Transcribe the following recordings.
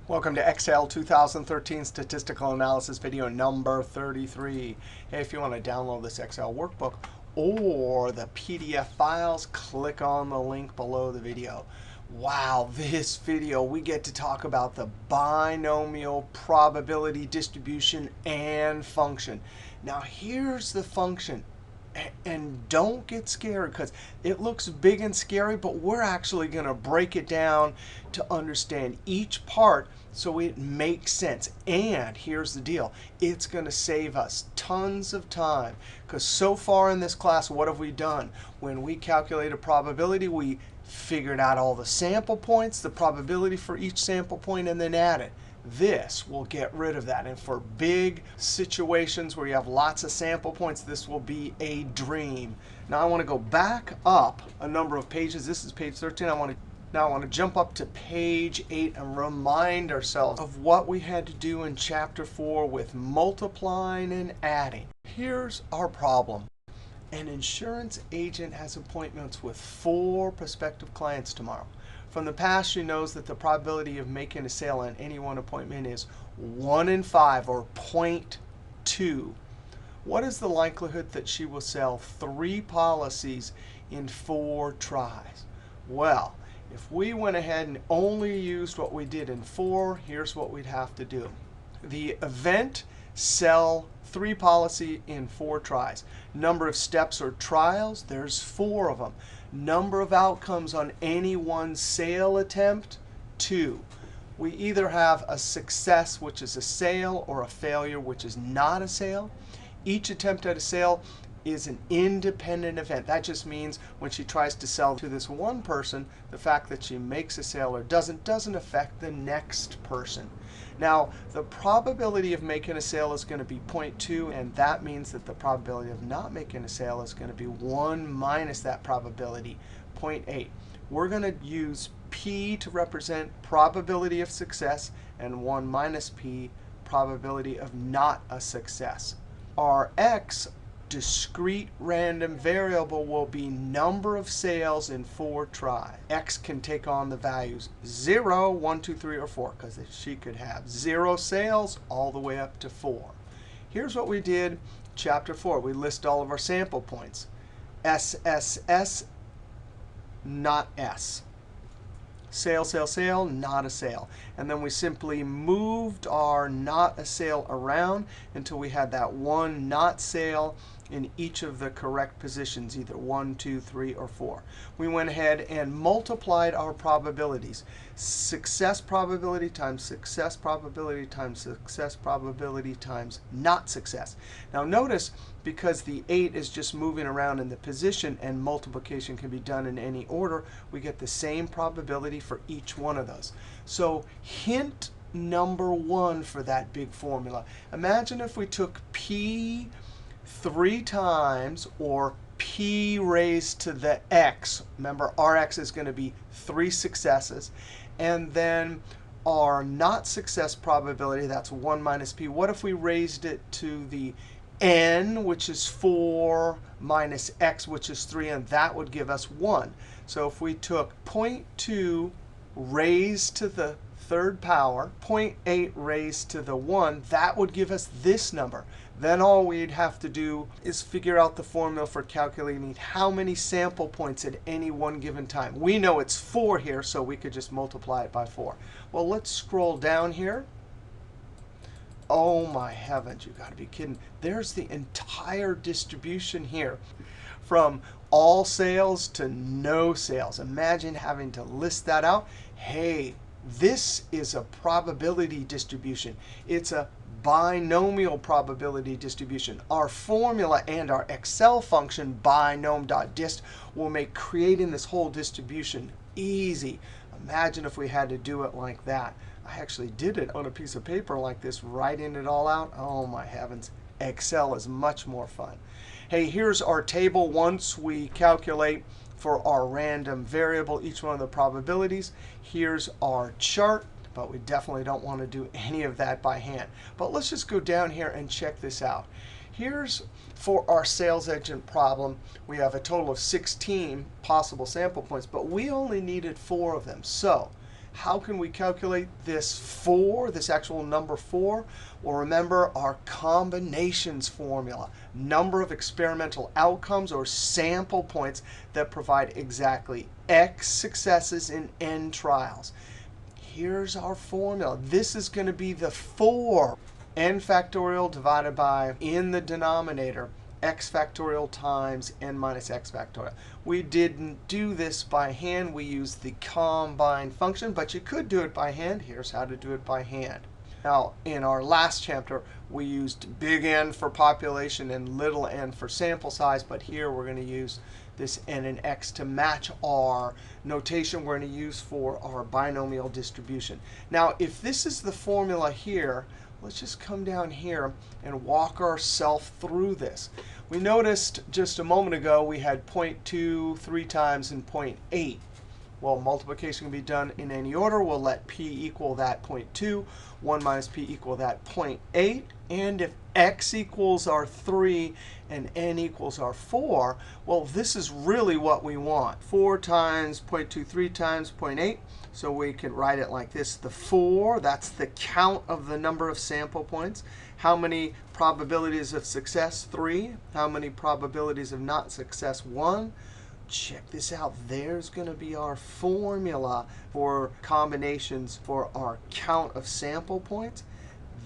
Welcome to Excel 2013 Statistical Analysis video number 33. Hey, if you want to download this Excel workbook or the PDF files, click on the link below the video. Wow, this video we get to talk about the binomial probability distribution and function. Now here's the function. And don't get scared because it looks big and scary, but we're actually going to break it down to understand each part so it makes sense. And here's the deal. It's going to save us tons of time because so far in this class, what have we done? When we calculate a probability, we figured out all the sample points, the probability for each sample point, and then add it. This will get rid of that. And for big situations where you have lots of sample points, this will be a dream. Now I want to go back up a number of pages. This is page 13. Now I want to jump up to page 8 and remind ourselves of what we had to do in Chapter 4 with multiplying and adding. Here's our problem. An insurance agent has appointments with 4 prospective clients tomorrow. From the past, she knows that the probability of making a sale on any one appointment is 1 in 5, or 0.2. What is the likelihood that she will sell 3 policies in 4 tries? Well, if we went ahead and only used what we did in 4, here's what we'd have to do. The event, sell 3 policy in 4 tries. Number of steps or trials, there's 4 of them. Number of outcomes on any one sale attempt, 2. We either have a success, which is a sale, or a failure, which is not a sale. Each attempt at a sale is an independent event. That just means when she tries to sell to this one person, the fact that she makes a sale or doesn't affect the next person. Now, the probability of making a sale is going to be 0.2, and that means that the probability of not making a sale is going to be 1 minus that probability, 0.8. We're going to use P to represent probability of success, and 1 minus P, probability of not a success. Our X, discrete random variable, will be number of sales in 4 tries. X can take on the values 0, 1, 2, 3, or 4, because she could have 0 sales all the way up to 4. Here's what we did Chapter 4. We list all of our sample points. SSS, not S. Sale, sale, sale, not a sale. And then we simply moved our not a sale around until we had that one not sale in each of the correct positions, either 1, 2, 3, or 4. We went ahead and multiplied our probabilities. Success probability times success probability times success probability times not success. Now notice, because the 8 is just moving around in the position and multiplication can be done in any order, we get the same probability for each one of those. So hint number 1 for that big formula. Imagine if we took P 3 times, or P raised to the X. Remember, our X is going to be 3 successes. And then our not success probability, that's 1 minus P. What if we raised it to the N, which is 4, minus X, which is 3, and that would give us 1. So if we took 0.2 raised to the 3rd power, 0.8 raised to the 1, that would give us this number. Then all we'd have to do is figure out the formula for calculating how many sample points at any one given time. We know it's 4 here, so we could just multiply it by 4. Well, let's scroll down here. Oh, my heavens, you've got to be kidding. There's the entire distribution here, from all sales to no sales. Imagine having to list that out. Hey, this is a probability distribution. It's a binomial probability distribution. Our formula and our Excel function, Binom.DIST, will make creating this whole distribution easy. Imagine if we had to do it like that. I actually did it on a piece of paper like this, writing it all out. Oh, my heavens. Excel is much more fun. Hey, here's our table once we calculate for our random variable each one of the probabilities. Here's our chart. But we definitely don't want to do any of that by hand. But let's just go down here and check this out. Here's for our sales agent problem. We have a total of 16 possible sample points, but we only needed 4 of them. So How can we calculate this 4, this actual number 4? Well, remember our combinations formula. Number of experimental outcomes or sample points that provide exactly x successes in n trials. Here's our formula. This is going to be the 4. N factorial divided by, in the denominator, x factorial times n minus x factorial. We didn't do this by hand. We used the combine function, but you could do it by hand. Here's how to do it by hand. Now, in our last chapter, we used big N for population and little n for sample size. But here we're going to use this n and x to match our notation we're going to use for our binomial distribution. Now, if this is the formula here, let's just come down here and walk ourselves through this. We noticed just a moment ago we had 0.2 3 times and 0.8. Well, multiplication can be done in any order. We'll let p equal that 0.2, 1 minus p equal that 0.8. And if x equals our 3 and n equals our 4, well, this is really what we want. 4 times 0.2, 3 times 0.8. So we could write it like this. The 4, that's the count of the number of sample points. How many probabilities of success? 3. How many probabilities of not success? 1. Check this out. There's going to be our formula for combinations for our count of sample points.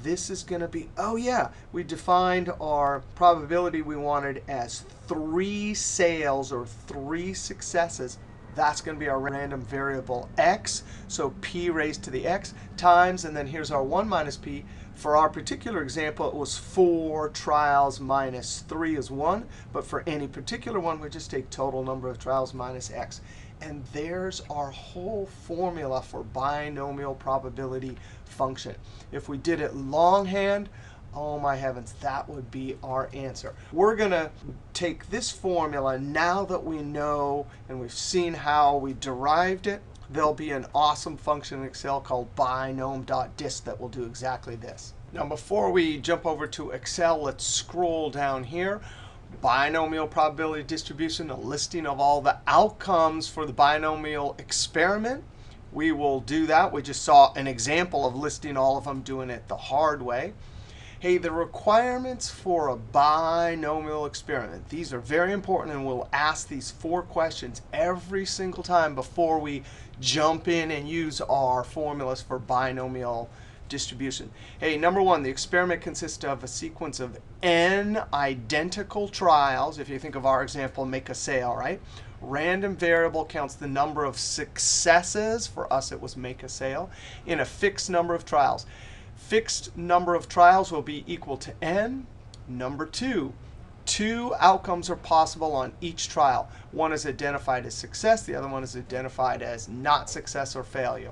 This is going to be, oh yeah, we defined our probability we wanted as 3 sales or 3 successes. That's going to be our random variable x. So p raised to the x times, and then here's our 1 minus p. For our particular example, it was 4 trials minus 3 is 1. But for any particular one, we just take total number of trials minus x. And there's our whole formula for binomial probability function. If we did it longhand, oh my heavens, that would be our answer. We're going to take this formula now that we know and we've seen how we derived it. There'll be an awesome function in Excel called Binom.DIST that will do exactly this. Now, before we jump over to Excel, let's scroll down here. Binomial probability distribution, a listing of all the outcomes for the binomial experiment. We will do that. We just saw an example of listing all of them, doing it the hard way. Hey, the requirements for a binomial experiment. These are very important, and we'll ask these 4 questions every single time before we jump in and use our formulas for binomial distribution. Hey, number 1, the experiment consists of a sequence of n identical trials. If you think of our example, make a sale, right? Random variable counts the number of successes. For us, it was make a sale in a fixed number of trials. Fixed number of trials will be equal to n. Number 2, 2 outcomes are possible on each trial. One is identified as success. The other one is identified as not success or failure.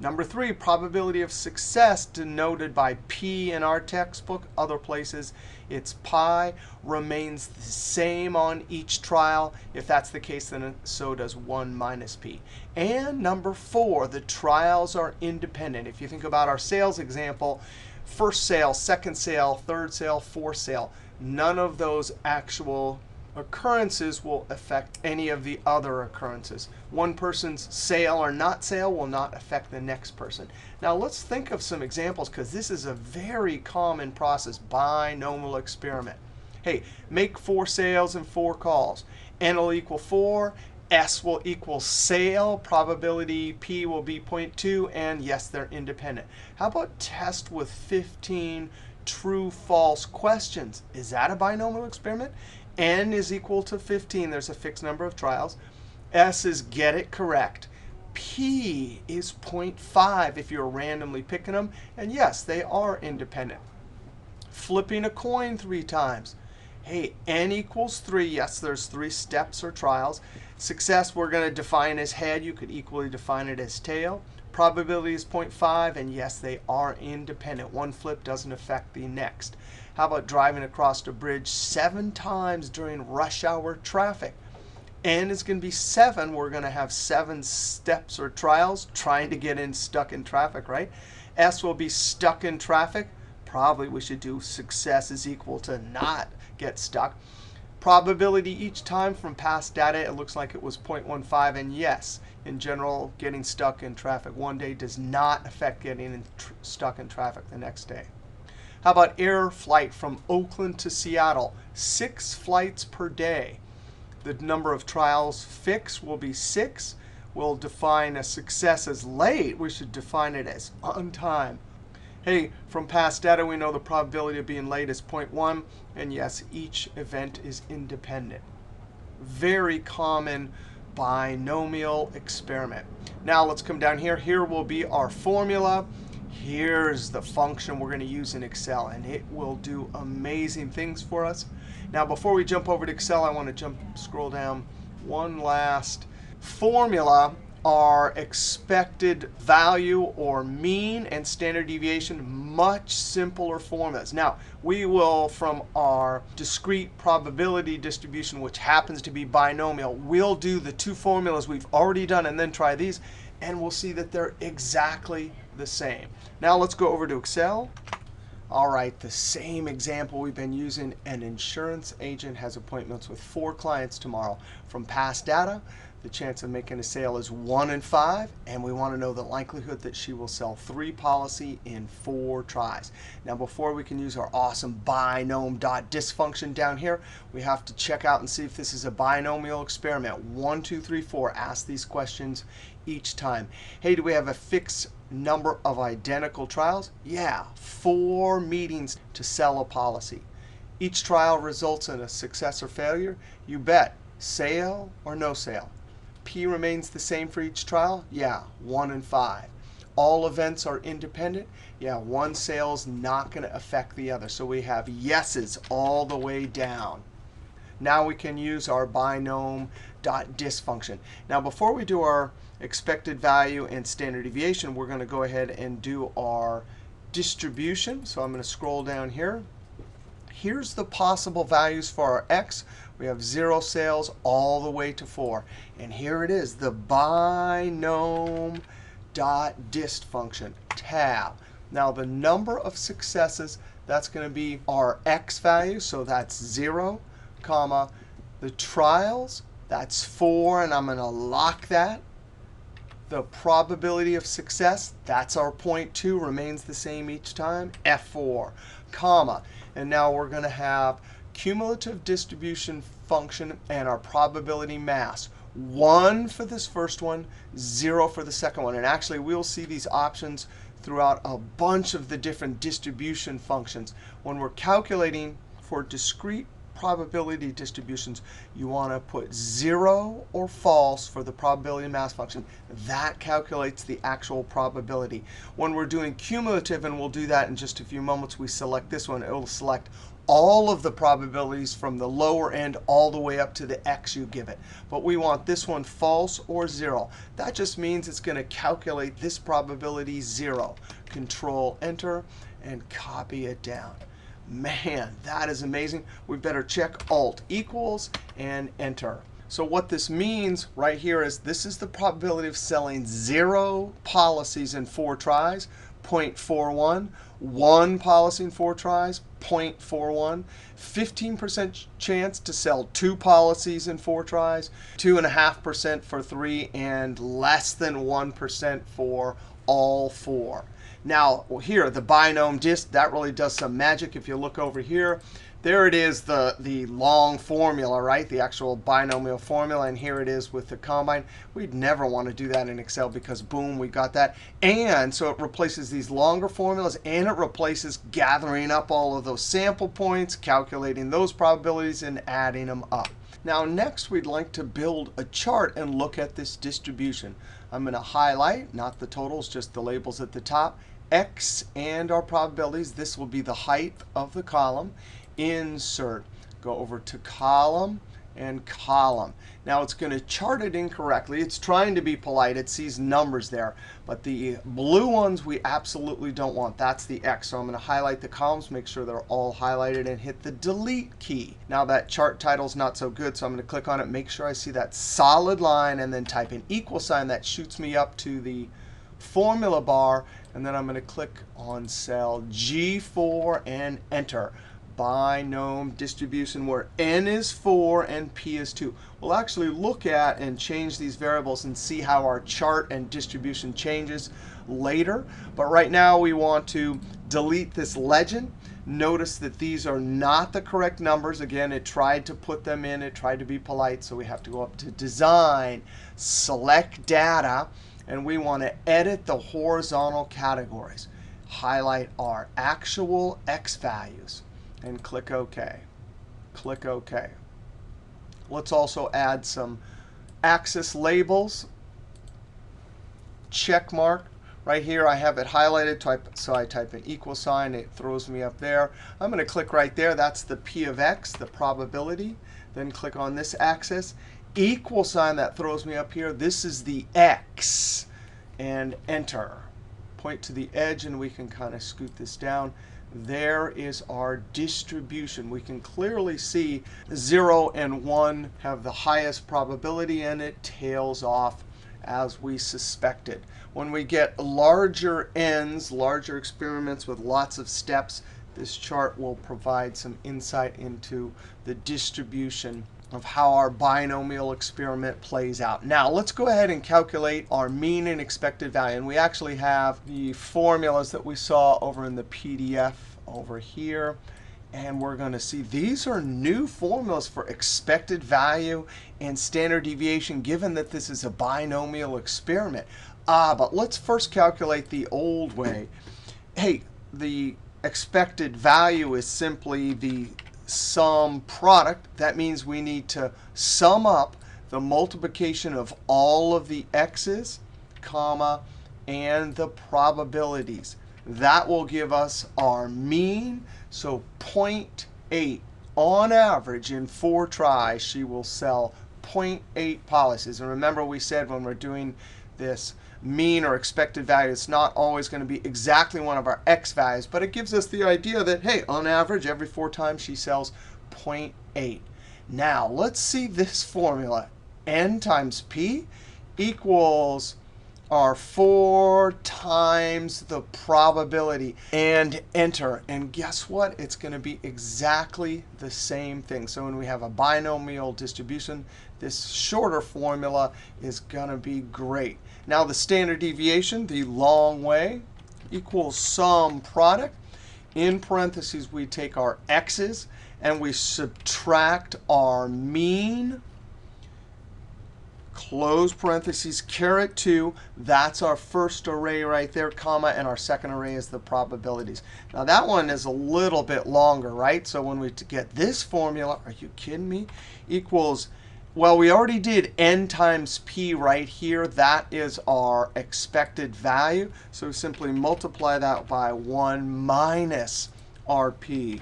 Number 3, probability of success denoted by p in our textbook. Other places, it's pi, remains the same on each trial. If that's the case, then so does 1 minus p. And number 4, the trials are independent. If you think about our sales example, first sale, second sale, third sale, fourth sale, none of those actual occurrences will affect any of the other occurrences. One person's sale or not sale will not affect the next person. Now let's think of some examples, because this is a very common process, binomial experiment. Hey, make 4 sales and 4 calls. N will equal 4. S will equal sale. Probability P will be 0.2. And yes, they're independent. How about test with 15 true-false questions? Is that a binomial experiment? N is equal to 15. There's a fixed number of trials. S is get it correct. P is 0.5 if you're randomly picking them. And yes, they are independent. Flipping a coin 3 times. Hey, N equals 3. Yes, there's 3 steps or trials. Success we're going to define as head. You could equally define it as tail. Probability is 0.5. And yes, they are independent. One flip doesn't affect the next. How about driving across a bridge 7 times during rush hour traffic? N is going to be 7. We're going to have 7 steps or trials trying to get in stuck in traffic, right? S will be stuck in traffic. Probably we should do success is equal to not get stuck. Probability each time from past data, it looks like it was 0.15. And yes, In general, getting stuck in traffic one day does not affect getting stuck in traffic the next day. How about air flight from Oakland to Seattle? 6 flights per day. The number of trials fixed will be 6. We'll define a success as late. We should define it as on time. Hey, from past data, we know the probability of being late is 0.1. And yes, each event is independent. Very common binomial experiment. Now let's come down here. Here will be our formula. Here's the function we're going to use in Excel, and it will do amazing things for us. Now, before we jump over to Excel, I want to scroll down one last. Formula are expected value or mean and standard deviation, much simpler formulas. Now, we will, from our discrete probability distribution, which happens to be binomial, we'll do the 2 formulas we've already done and then try these, and we'll see that they're exactly the same. Now let's go over to Excel. All right, the same example we've been using. An insurance agent has appointments with 4 clients tomorrow. From past data, the chance of making a sale is 1 in 5. And we want to know the likelihood that she will sell 3 policies in 4 tries. Now, before we can use our awesome Binom.DIST function down here, we have to check out and see if this is a binomial experiment. 1, 2, 3, 4. Ask these questions each time. Hey, do we have a fixed number of identical trials? Yeah, 4 meetings to sell a policy. Each trial results in a success or failure? You bet. Sale or no sale? P remains the same for each trial? Yeah, 1 in 5. All events are independent? Yeah, one sale is not going to affect the other. So we have yeses all the way down. Now we can use our Binom.DIST function. Now, before we do our expected value and standard deviation, we're going to go ahead and do our distribution. So I'm going to scroll down here. Here's the possible values for our x. We have 0 sales all the way to 4. And here it is, the Binom.DIST function, tab. Now, the number of successes, that's going to be our x value. So that's 0, comma. The trials, that's 4, and I'm going to lock that. The probability of success, that's our 0.2, remains the same each time, F4, comma. And now we're going to have cumulative distribution function and our probability mass. 1 for this first one, 0 for the second one. And actually, we'll see these options throughout a bunch of the different distribution functions. When we're calculating for discrete probability distributions, you want to put 0 or false for the probability mass function. That calculates the actual probability. When we're doing cumulative, and we'll do that in just a few moments, we select this one. It will select all of the probabilities from the lower end all the way up to the x you give it. But we want this one false or 0. That just means it's going to calculate this probability 0. Control Enter and copy it down. Man, that is amazing. We better check Alt equals and Enter. So what this means right here is this is the probability of selling 0 policies in 4 tries, 0.41. 1 policy in 4 tries, 0.41. 15% chance to sell 2 policies in 4 tries, 2.5% for 3, and less than 1% for all 4. Now, here, the Binom.DIST, that really does some magic. If you look over here, there it is, the long formula, right? The actual binomial formula. And here it is with the combine. We'd never want to do that in Excel because, boom, we got that. And so it replaces these longer formulas, and it replaces gathering up all of those sample points, calculating those probabilities, and adding them up. Now, next, we'd like to build a chart and look at this distribution. I'm going to highlight, not the totals, just the labels at the top, x and our probabilities. This will be the height of the column. Insert. Go over to column and column. Now, it's going to chart it incorrectly. It's trying to be polite. It sees numbers there. But the blue ones we absolutely don't want. That's the x. So I'm going to highlight the columns, make sure they're all highlighted, and hit the delete key. Now, that chart title's not so good, so I'm going to click on it, make sure I see that solid line, and then type an equal sign. That shoots me up to the formula bar. And then I'm going to click on cell G4 and Enter. Binom distribution where n is 4 and p is 2. We'll actually look at and change these variables and see how our chart and distribution changes later. But right now we want to delete this legend. Notice that these are not the correct numbers. Again, it tried to put them in. It tried to be polite. So we have to go up to Design, Select Data, and we want to edit the horizontal categories. Highlight our actual x values and click OK. Click OK. Let's also add some axis labels. Check mark. Right here, I have it highlighted, so I type an equal sign. It throws me up there. I'm going to click right there. That's the p of x, the probability. Then click on this axis. Equal sign, that throws me up here. This is the x. And enter. Point to the edge, and we can kind of scoot this down. There is our distribution. We can clearly see 0 and 1 have the highest probability, and it tails off as we suspected. When we get larger n's, larger experiments with lots of steps, this chart will provide some insight into the distribution of how our binomial experiment plays out. Now, let's go ahead and calculate our mean and expected value. And we actually have the formulas that we saw over in the PDF over here. And we're going to see these are new formulas for expected value and standard deviation, given that this is a binomial experiment. But let's first calculate the old way. Hey, the expected value is simply the sum product. That means we need to sum up the multiplication of all of the x's, comma, and the probabilities. That will give us our mean. So 0.8 on average in 4 tries, she will sell 0.8 policies. And remember, we said when we're doing this mean or expected value, it's not always going to be exactly one of our x values. But it gives us the idea that, hey, on average, every 4 times she sells 0.8. Now, let's see this formula. N times p equals our 4 times the probability, and enter. And guess what? It's going to be exactly the same thing. So when we have a binomial distribution, this shorter formula is going to be great. Now, the standard deviation, the long way, equals sum product. In parentheses, we take our x's, and we subtract our mean. Close parentheses, caret 2. That's our first array right there, comma, and our second array is the probabilities. Now, that one is a little bit longer, right? So when we get this formula, are you kidding me? Equals, well, we already did n times p right here. That is our expected value. So we simply multiply that by 1 minus rp.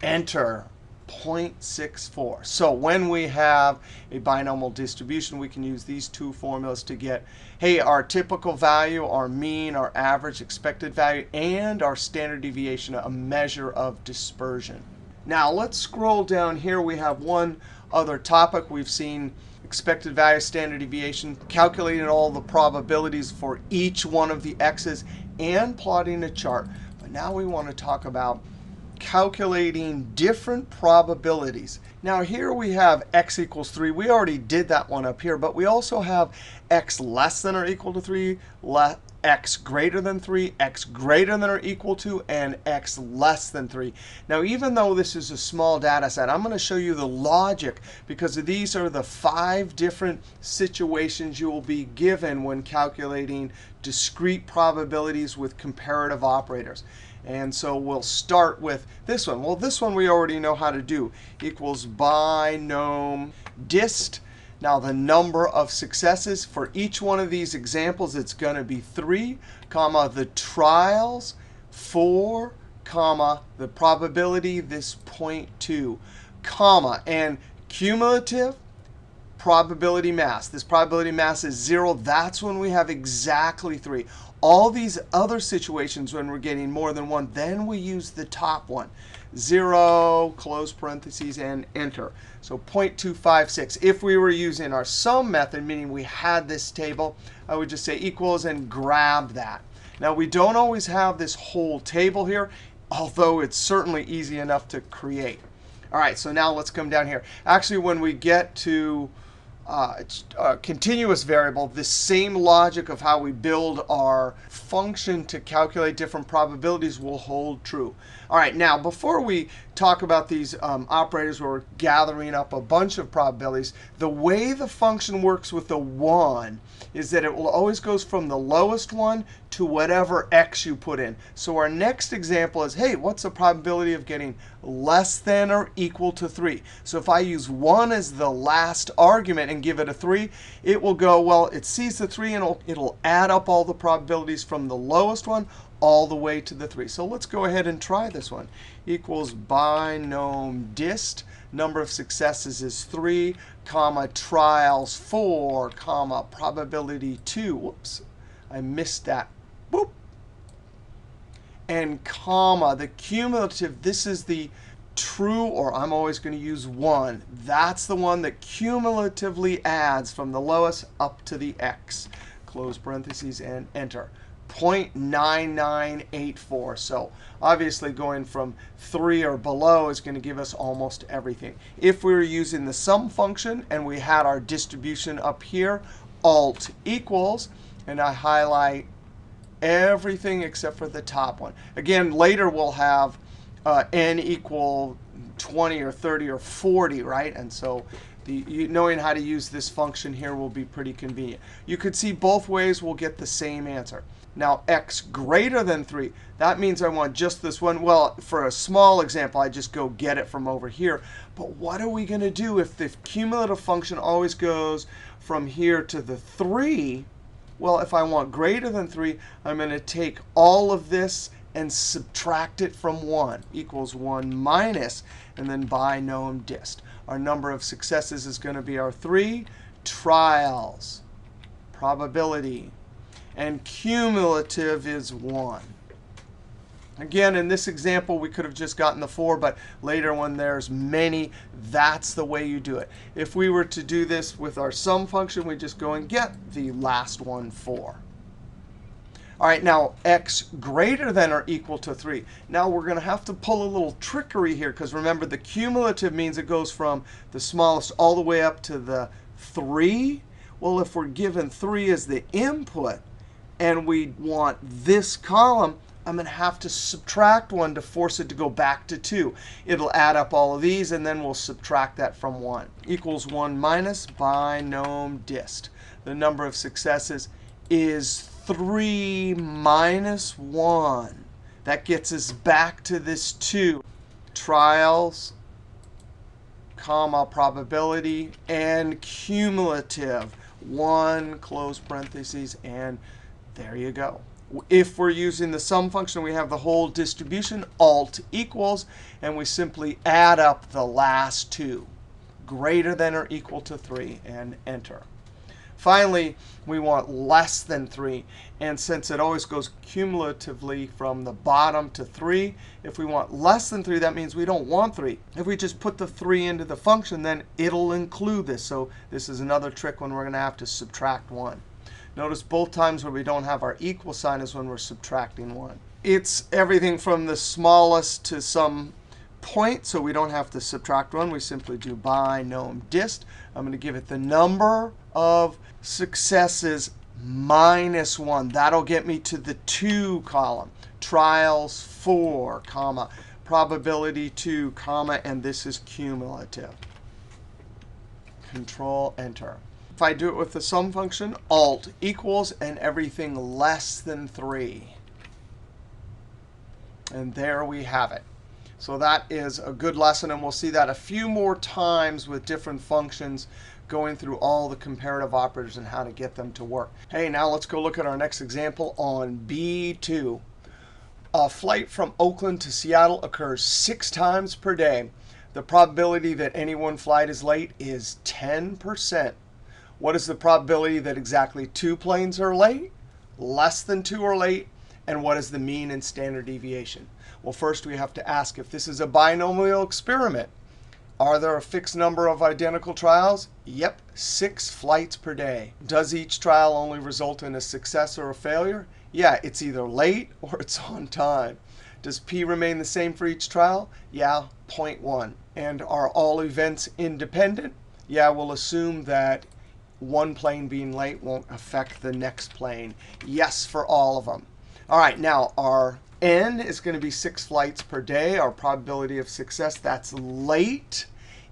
Enter. 0.64. So when we have a binomial distribution, we can use these two formulas to get, hey, our typical value, our mean, our average expected value, and our standard deviation, a measure of dispersion. Now, let's scroll down here. We have one other topic. We've seen expected value, standard deviation, calculating all the probabilities for each one of the x's, and plotting a chart. But now we want to talk about calculating different probabilities. Now, here we have x equals 3. We already did that one up here. But we also have x less than or equal to 3, x greater than 3, x greater than or equal to, and x less than 3. Now, even though this is a small data set, I'm going to show you the logic, because these are the 5 different situations you will be given when calculating discrete probabilities with comparative operators. And so we'll start with this one. Well, this one we already know how to do. Equals Binom.DIST. Now, the number of successes for each one of these examples, it's going to be 3, comma, the trials, 4, comma, the probability, this 0.2, comma, and cumulative probability mass. This probability mass is 0. That's when we have exactly 3. All these other situations when we're getting more than 1, then we use the top one. 0, close parentheses, and enter. So 0.256. If we were using our sum method, meaning we had this table, I would just say equals and grab that. Now, we don't always have this whole table here. although it's certainly easy enough to create. All right, so now let's come down here. Actually, when we get to continuous variable, the same logic of how we build our function to calculate different probabilities will hold true. All right, now before we talk about these operators where we're gathering up a bunch of probabilities, the way the function works with the 1 is that it will always goes from the lowest one to whatever x you put in. So our next example is, hey, what's the probability of getting less than or equal to 3? So if I use 1 as the last argument and give it a 3, it will go, well, it sees the 3 and it'll add up all the probabilities from the lowest one all the way to the 3. So let's go ahead and try this one. Equals Binom.DIST. Number of successes is 3, comma, trials 4, comma, probability 2. Whoops, I missed that. Boop. And comma, the cumulative, this is the true, or I'm always going to use 1. That's the one that cumulatively adds from the lowest up to the x. Close parentheses and enter. 0.9984. So obviously going from 3 or below is going to give us almost everything. If we were using the sum function and we had our distribution up here, Alt equals, and I highlight everything except for the top one. Again, later we'll have n equal 20 or 30 or 40, right? And so knowing how to use this function here will be pretty convenient. You could see both ways we'll get the same answer. Now, x greater than 3, that means I want just this one. Well, for a small example, I just go get it from over here. But what are we going to do if the cumulative function always goes from here to the 3? Well, if I want greater than 3, I'm going to take all of this and subtract it from 1. Equals 1 minus, and then Binom.DIST. Our number of successes is going to be our 3, trials, probability, and cumulative is 1. Again, in this example, we could have just gotten the 4, but later when there's many, that's the way you do it. If we were to do this with our sum function, we just go and get the last one, 4. All right, now x greater than or equal to 3. Now we're going to have to pull a little trickery here, because remember, the cumulative means it goes from the smallest all the way up to the 3. Well, if we're given 3 as the input, and we want this column, I'm going to have to subtract 1 to force it to go back to 2. It'll add up all of these, and then we'll subtract that from 1. Equals 1 minus Binom.DIST. The number of successes is 3 minus 1. That gets us back to this 2. Trials, comma, probability, and cumulative. 1, close parentheses, and there you go. If we're using the sum function, we have the whole distribution, Alt equals, and we simply add up the last 2, greater than or equal to 3, and enter. Finally, we want less than 3. And since it always goes cumulatively from the bottom to 3, if we want less than 3, that means we don't want 3. If we just put the 3 into the function, then it'll include this. So this is another trick when we're going to have to subtract 1. Notice both times where we don't have our equal sign is when we're subtracting 1. It's everything from the smallest to some point, so we don't have to subtract 1. We simply do Binom.DIST. I'm going to give it the number of successes minus 1. That'll get me to the 2 column. Trials 4, comma, probability 2, comma, and this is cumulative. Control Enter. If I do it with the sum function, Alt equals, and everything less than 3. And there we have it. So that is a good lesson, and we'll see that a few more times with different functions, going through all the comparative operators and how to get them to work. Hey, now let's go look at our next example on B2. A flight from Oakland to Seattle occurs 6 times per day. The probability that any one flight is late is 10%. What is the probability that exactly 2 planes are late, less than 2 are late, and what is the mean and standard deviation? Well, first we have to ask if this is a binomial experiment. Are there a fixed number of identical trials? Yep, 6 flights per day. Does each trial only result in a success or a failure? Yeah, it's either late or it's on time. Does P remain the same for each trial? Yeah, 0.1. And are all events independent? Yeah, we'll assume that one plane being late won't affect the next plane. Yes, for all of them. All right, now our n is going to be 6 flights per day. Our probability of success, that's late,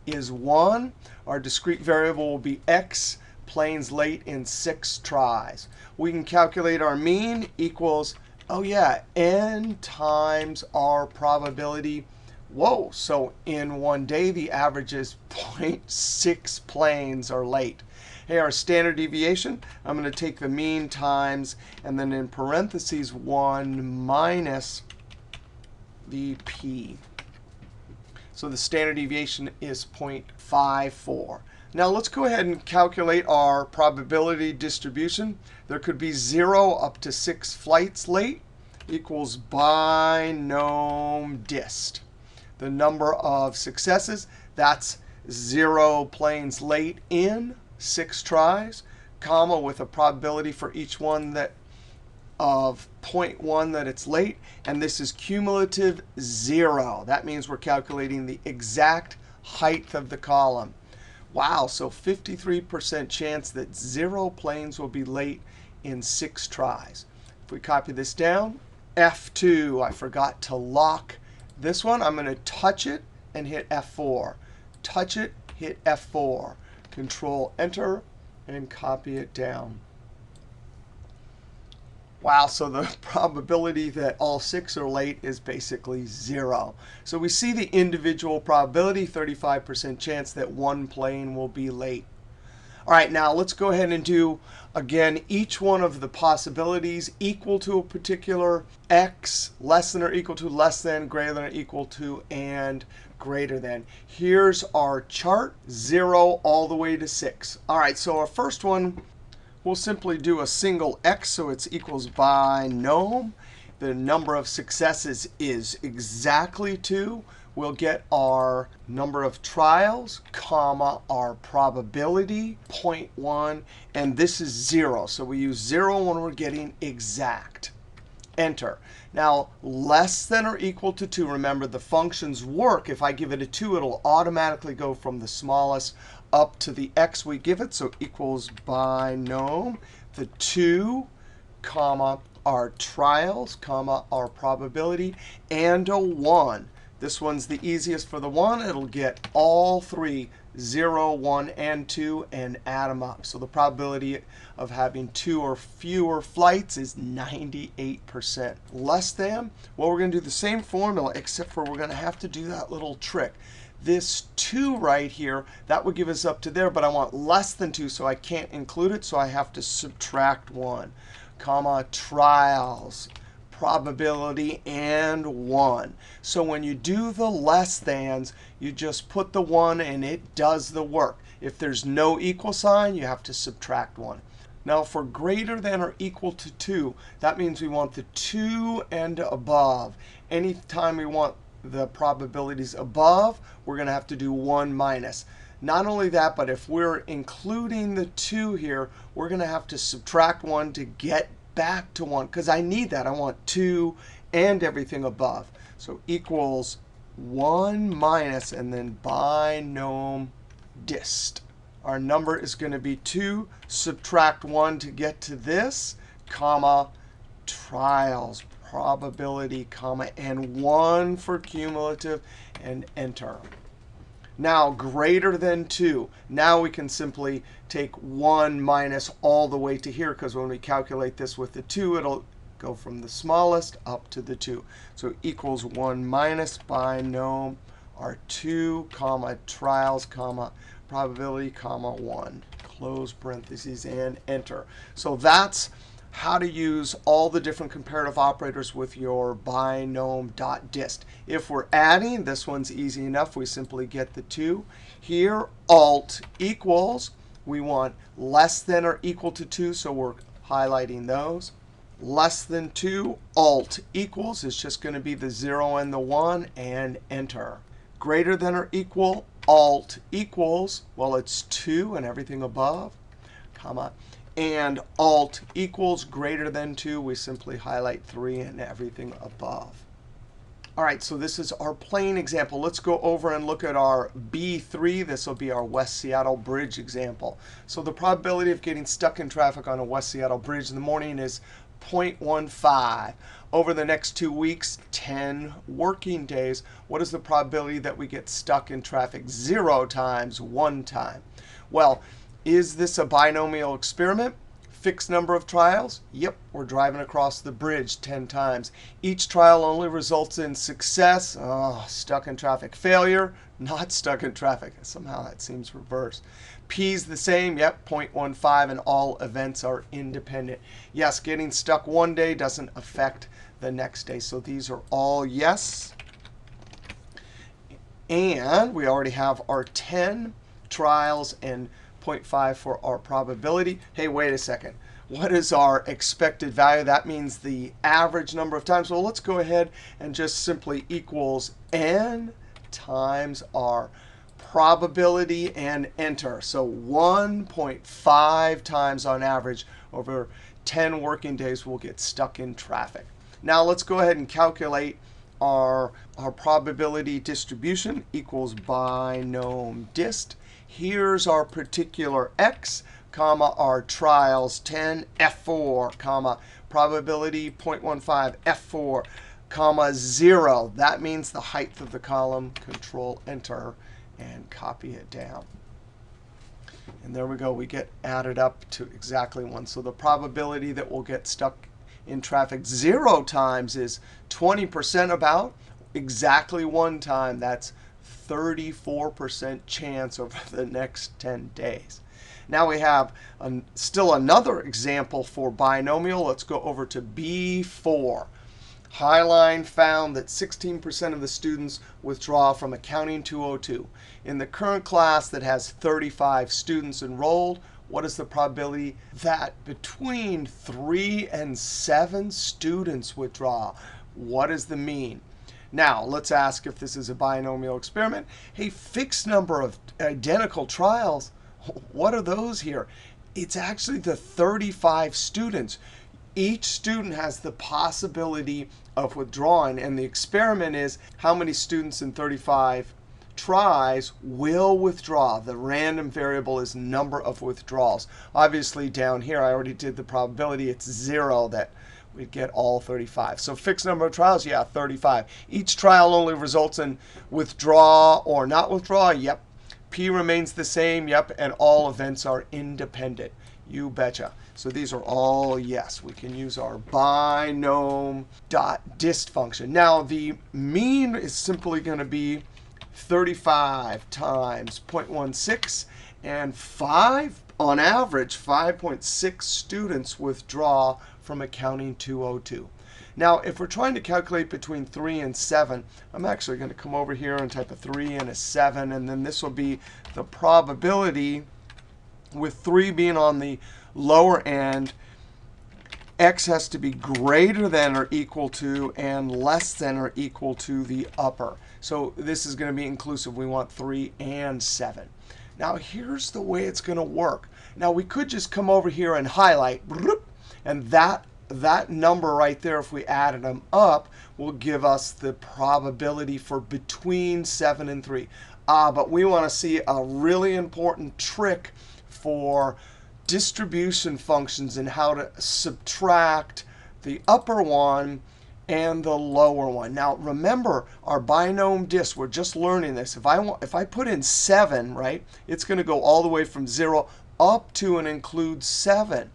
is 1. Our discrete variable will be x, planes late in 6 tries. We can calculate our mean equals, oh yeah, n times our probability. Whoa, so in one day, the average is 0.6 planes are late. Hey, our standard deviation, I'm going to take the mean times, and then in parentheses, 1 minus the p. So the standard deviation is 0.54. Now let's go ahead and calculate our probability distribution. There could be 0 up to 6 flights late equals Binom.DIST. The number of successes, that's 0 planes late in 6 tries, comma, with a probability for each one that of 0.1 that it's late. And this is cumulative 0. That means we're calculating the exact height of the column. Wow, so 53% chance that 0 planes will be late in 6 tries. If we copy this down, F2, I forgot to lock this one. I'm going to touch it and hit F4. Touch it, hit F4. Control Enter, and copy it down. Wow, so the probability that all 6 are late is basically 0. So we see the individual probability, 35% chance that one plane will be late. All right, now let's go ahead and do, again, each one of the possibilities equal to a particular x, less than or equal to, less than, greater than or equal to, and greater than. Here's our chart, 0 all the way to 6. All right, so our first one, we'll simply do a single x, so it's equals binom. The number of successes is exactly 2. We'll get our number of trials, comma, our probability, 0.1, and this is 0. So we use 0 when we're getting exact. Enter. Now, less than or equal to 2. Remember, the functions work. If I give it a 2, it'll automatically go from the smallest up to the x we give it. So equals binom, the 2, comma, our trials, comma, our probability, and a 1. This one's the easiest for the 1. It'll get all 3, 0, 1, and 2, and add them up. So the probability of having 2 or fewer flights is 98%. Less than, well, we're going to do the same formula, except for we're going to have to do that little trick. This 2 right here, that would give us up to there, but I want less than 2, so I can't include it, so I have to subtract 1, comma, trials, probability, and 1. So when you do the less thans, you just put the 1, and it does the work. If there's no equal sign, you have to subtract 1. Now, for greater than or equal to 2, that means we want the 2 and above. Anytime we want the probabilities above, we're going to have to do 1 minus. Not only that, but if we're including the 2 here, we're going to have to subtract 1 to get back to 1, because I need that. I want 2 and everything above. So equals 1 minus, and then Binom.DIST. Our number is going to be 2, subtract 1 to get to this, comma, trials, probability, comma, and 1 for cumulative, and enter. Now, greater than 2. Now we can simply take 1 minus all the way to here, because when we calculate this with the 2, it'll go from the smallest up to the 2. So equals 1 minus binom, our 2, comma, trials, comma, probability, comma, 1. Close parentheses and enter. So that's how to use all the different comparative operators with your Binom.DIST. If we're adding, this one's easy enough. We simply get the 2. Here, alt equals, we want less than or equal to 2, so we're highlighting those. Less than 2, alt equals is just going to be the 0 and the 1, and enter. Greater than or equal, alt equals, well, it's 2 and everything above, comma, and alt equals greater than 2, we simply highlight 3 and everything above. All right, so this is our plain example. Let's go over and look at our B3. This will be our West Seattle Bridge example. So the probability of getting stuck in traffic on a West Seattle Bridge in the morning is 0.15. Over the next 2 weeks, 10 working days, what is the probability that we get stuck in traffic 0 times 1 time? Well, is this a binomial experiment? Fixed number of trials? Yep, we're driving across the bridge 10 times. Each trial only results in success. Oh, stuck in traffic. Failure, not stuck in traffic. Somehow that seems reversed. P is the same. Yep, 0.15, and all events are independent. Yes, getting stuck one day doesn't affect the next day. So these are all yes. And we already have our 10 trials and 0.5 for our probability. Hey, wait a second. What is our expected value? That means the average number of times. Well, let's go ahead and just simply equals n times our probability and enter. So 1.5 times on average over 10 working days we'll get stuck in traffic. Now let's go ahead and calculate our probability distribution equals Binom.DIST. Here's our particular x, comma, our trials 10, F4, comma, probability 0.15, F4, comma, 0. That means the height of the column. Control Enter and copy it down. And there we go. We get added up to exactly 1. So the probability that we'll get stuck in traffic 0 times is 20% about. Exactly 1 time. That's 34% chance over the next 10 days. Now we have still another example for binomial. Let's go over to B4. Highline found that 16% of the students withdraw from Accounting 202. In the current class that has 35 students enrolled, what is the probability that between 3 and 7 students withdraw? What is the mean? Now, let's ask if this is a binomial experiment. Hey, fixed number of identical trials, what are those here? It's actually the 35 students. Each student has the possibility of withdrawing. And the experiment is how many students in 35 tries will withdraw. The random variable is number of withdrawals. Obviously, down here, I already did the probability. It's 0 that we'd get all 35. So fixed number of trials, yeah, 35. Each trial only results in withdraw or not withdraw. Yep. P remains the same. Yep. And all events are independent. You betcha. So these are all yes. We can use our Binom.DIST function. Now, the mean is simply going to be 35 times 0.16. And 5, on average, 5.6 students withdraw from Accounting 202. Now, if we're trying to calculate between 3 and 7, I'm actually going to come over here and type a 3 and a 7. And then this will be the probability, with 3 being on the lower end. X has to be greater than or equal to and less than or equal to the upper. So this is going to be inclusive. We want 3 and 7. Now, here's the way it's going to work. Now, we could just come over here and highlight. And that number right there, if we added them up, will give us the probability for between 7 and 3. But we want to see a really important trick for distribution functions and how to subtract the upper one and the lower one. Now, remember, our Binom.DIST, we're just learning this. If I put in 7, right, it's going to go all the way from 0 up to and include 7.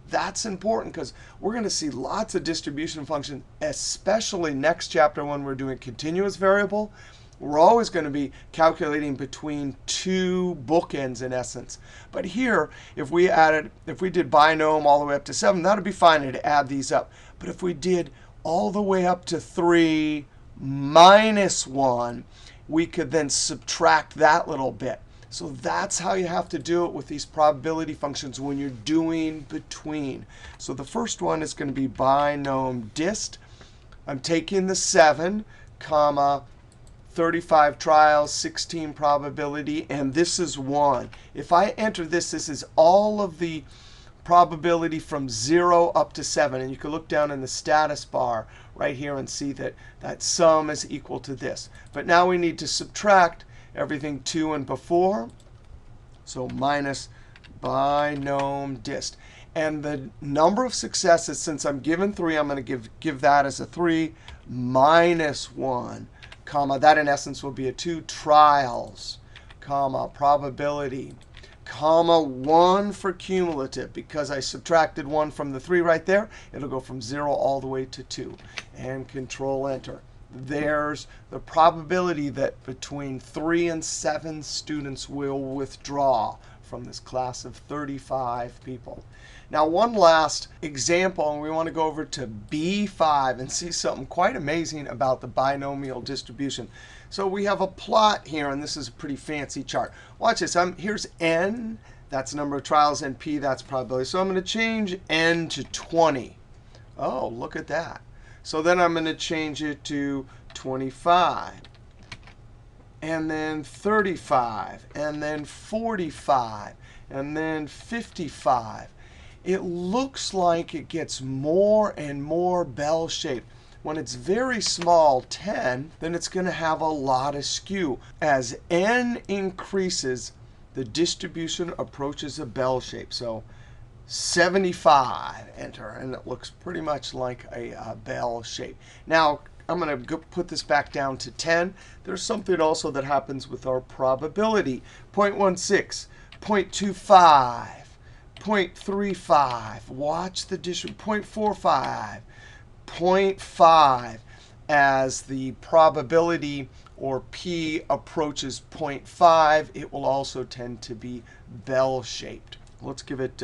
That's important because we're going to see lots of distribution functions, especially next chapter when we're doing continuous variable. We're always going to be calculating between 2 bookends in essence. But here, if we did binom all the way up to 7, that would be fine to add these up. But if we did all the way up to 3 minus 1, we could then subtract that little bit. So that's how you have to do it with these probability functions when you're doing between. So the first one is going to be Binom.DIST. I'm taking the 7, comma, 35 trials, 16 probability, and this is 1. If I enter this, this is all of the probability from 0 up to 7. And you can look down in the status bar right here and see that that sum is equal to this. But now we need to subtract everything 2 and before. So minus Binom.DIST. And the number of successes, since I'm given 3, I'm going to give that as a 3 minus 1, comma. That, in essence, will be a 2 trials, comma, probability, comma, 1 for cumulative. Because I subtracted 1 from the 3 right there, it'll go from 0 all the way to 2. And Control-Enter. There's the probability that between 3 and 7 students will withdraw from this class of 35 people. Now, one last example, and we want to go over to B5 and see something quite amazing about the binomial distribution. So we have a plot here, and this is a pretty fancy chart. Watch this. Here's n. That's the number of trials, and p, that's probability. So I'm going to change n to 20. Oh, look at that. So then I'm going to change it to 25. And then 35. And then 45. And then 55. It looks like it gets more and more bell-shaped. When it's very small, 10, then it's going to have a lot of skew. As n increases, the distribution approaches a bell shape. So 75, enter, and it looks pretty much like a bell shape. Now, I'm going to put this back down to 10. There's something also that happens with our probability. 0.16, 0.25, 0.35. Watch the distribution. 0.45, 0.5. As the probability, or p, approaches 0.5, it will also tend to be bell-shaped. Let's give it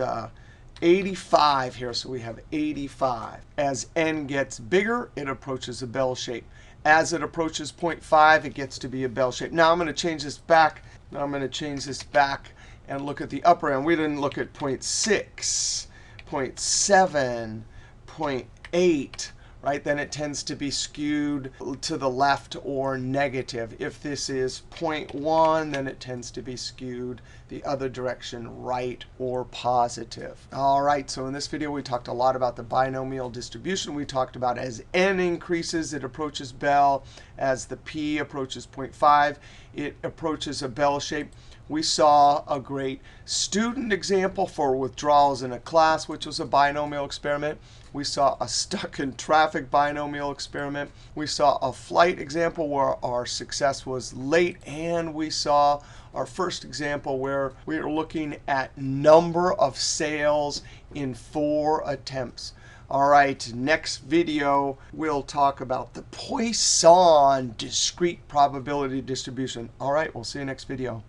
85 here. So we have 85. As n gets bigger, it approaches a bell shape. As it approaches 0.5, it gets to be a bell shape. Now I'm going to change this back. Now I'm going to change this back and look at the upper end. We didn't look at 0.6, 0.7, 0.8. Right? Then it tends to be skewed to the left or negative. If this is 0.1, then it tends to be skewed the other direction, right or positive. All right, so in this video, we talked a lot about the binomial distribution. We talked about as n increases, it approaches bell. As the p approaches 0.5, it approaches a bell shape. We saw a great student example for withdrawals in a class, which was a binomial experiment. We saw a stuck in traffic binomial experiment. We saw a flight example where our success was late. And we saw our first example where we were looking at number of sales in 4 attempts. All right, next video, we'll talk about the Poisson discrete probability distribution. All right, we'll see you next video.